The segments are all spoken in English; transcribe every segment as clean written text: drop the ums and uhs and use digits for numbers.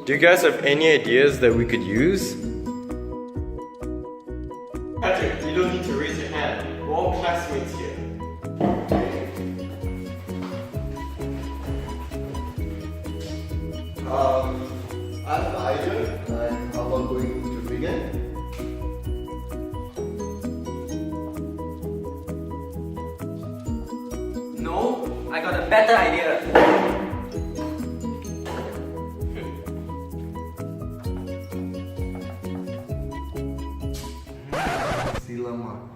Do you guys have any ideas that we could use? Patrick, you don't need to raise your hand. We're all classmates here. I have an idea, and how about going to begin? No, I got a better idea. Silama.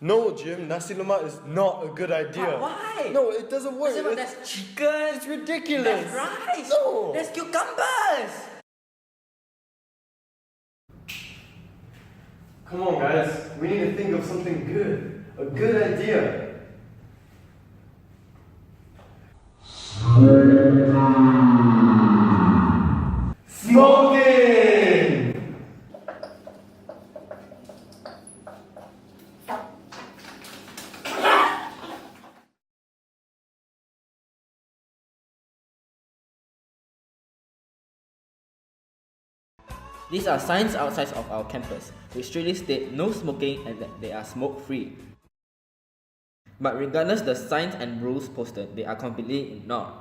No, Jim, nasi lemak is not a good idea. Why? No, it doesn't work. That's chicken. It's ridiculous. That's rice. No. That's cucumbers. Come on, guys. We need to think of something good. A good idea. Smoking! These are signs outside of our campus, which strictly state no smoking and that they are smoke-free. But regardless the signs and rules posted, they are completely ignored.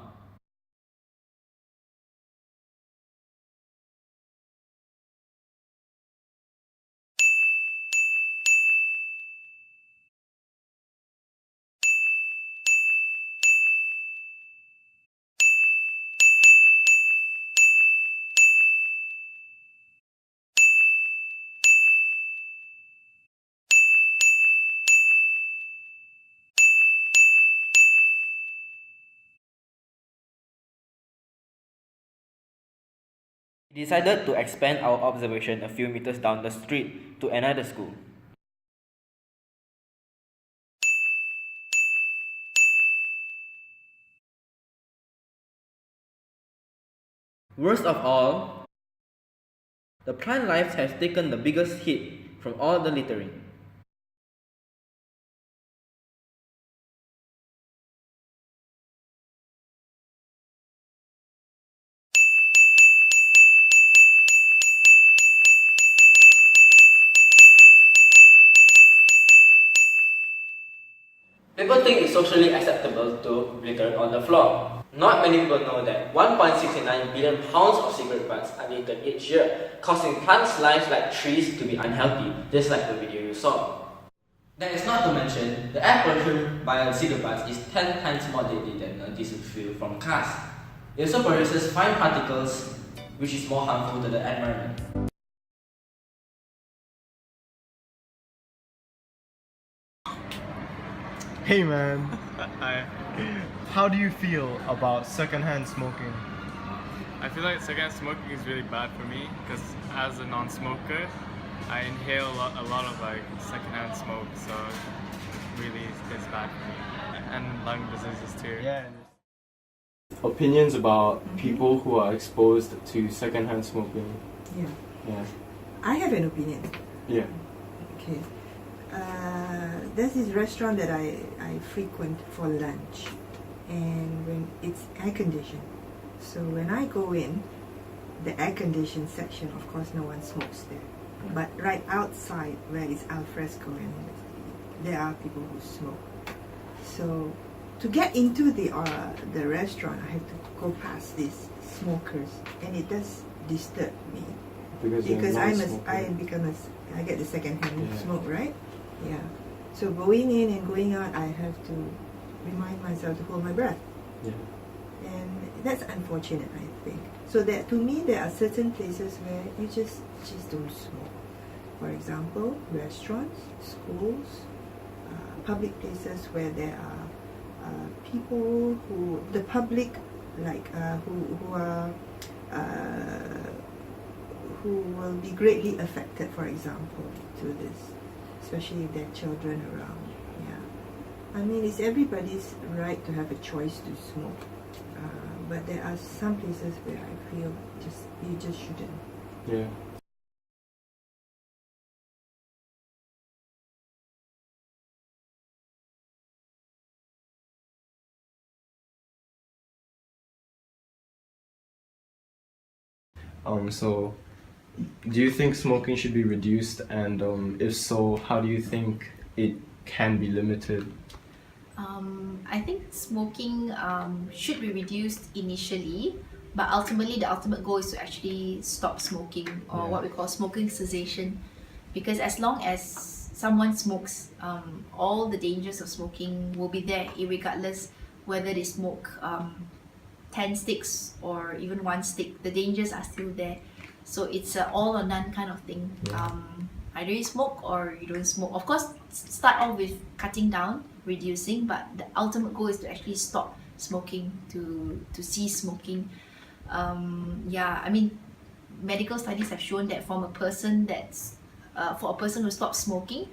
We decided to expand our observation a few meters down the street to another school. Worst of all, the plant life has taken the biggest hit from all the littering. People think it's socially acceptable to litter on the floor. Not many people know that 1.69 billion pounds of cigarette butts are littered each year, causing plants' lives like trees to be unhealthy, just like the video you saw. That is not to mention, the air pollution by cigarette butts is 10 times more deadly than a diesel fuel from cars. It also produces fine particles, which is more harmful to the environment. Hey man, Hi. How do you feel about secondhand smoking? I feel like secondhand smoking is really bad for me because as a non-smoker, I inhale a lot of like secondhand smoke, so it really is bad for me. And lung diseases too. Yeah. Opinions about people who are exposed to secondhand smoking. Yeah. Yeah. I have an opinion. Yeah. Okay. There's this restaurant that I frequent for lunch, and when it's air conditioned, so when I go in, the air conditioned section, of course, no one smokes there. But right outside, where it's al fresco, and there are people who smoke. So to get into the restaurant, I have to go past these smokers, and it does disturb me because I get the second-hand smoke, right? Yeah. So going in and going out, I have to remind myself to hold my breath. Yeah. And that's unfortunate, I think. So that to me, there are certain places where you just don't smoke. For example, restaurants, schools, public places where there are people who, the public, like who will be greatly affected, for example, to this, especially if there are children around. Yeah, I mean, it's everybody's right to have a choice to smoke, but there are some places where I feel you just shouldn't. Yeah. So, do you think smoking should be reduced? And if so, how do you think it can be limited? I think smoking should be reduced initially, but ultimately the ultimate goal is to actually stop smoking, or what we call smoking cessation. Because as long as someone smokes, all the dangers of smoking will be there, irregardless whether they smoke 10 sticks or even one stick. The dangers are still there. So it's a all or none kind of thing. Either you smoke or you don't smoke. Of course, start off with cutting down, reducing, but the ultimate goal is to actually stop smoking, to cease smoking. I mean, medical studies have shown that from a person that's for a person who stops smoking,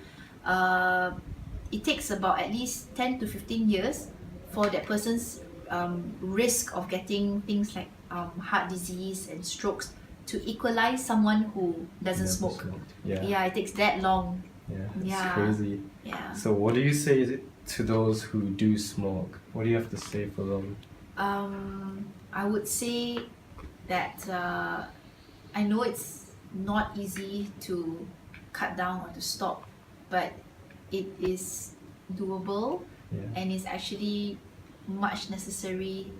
it takes about at least 10 to 15 years for that person's risk of getting things like heart disease and strokes to equalize someone who doesn't Never smoke. smoked. Yeah, it takes that long. It's Yeah. crazy. Yeah. So, what do you say to those who do smoke? What do you have to say for them? I would say that I know it's not easy to cut down or to stop, but it is doable and is actually much necessary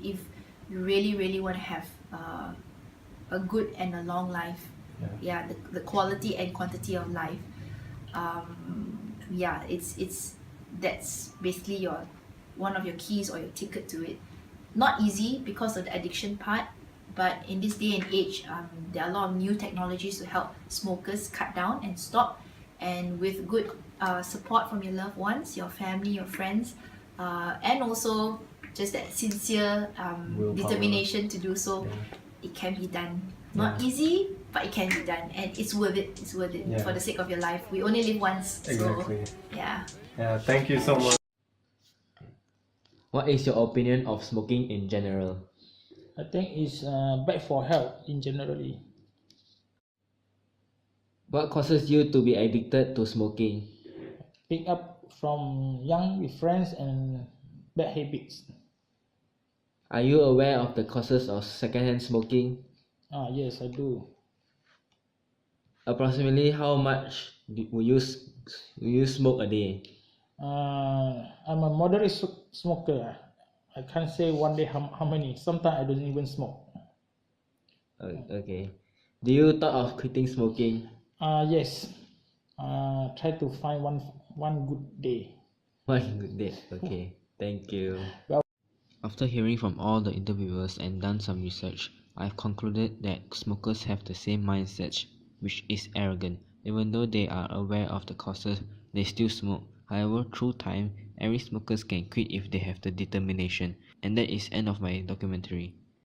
if you really want to have a good and a long life. The quality and quantity of life. It's that's basically your one of your keys or your ticket to it. Not easy because of the addiction part, but in this day and age, there are a lot of new technologies to help smokers cut down and stop. And with good support from your loved ones, your family, your friends, and also just that sincere Willpower. determination to do so, it can be done. Not easy, but it can be done, and it's worth it. It's worth it for the sake of your life. We only live once, Exactly. so yeah. Yeah, thank you so much. What is your opinion of smoking in general? I think it's bad for health in generally. What causes you to be addicted to smoking? Pick up from young with friends and bad habits. Are you aware of the causes of secondhand smoking? Yes, I do. Approximately how much will you smoke a day? I'm a moderate smoker. I can't say one day how many. Sometimes I don't even smoke. Okay. Do you thought of quitting smoking? Yes. Try to find one good day. One good day. Okay. Thank you. Well- After hearing from all the interviewers and done some research, I've concluded that smokers have the same mindset, which is arrogant. Even though they are aware of the causes, they still smoke. However, through time, every smoker can quit if they have the determination. And that is end of my documentary.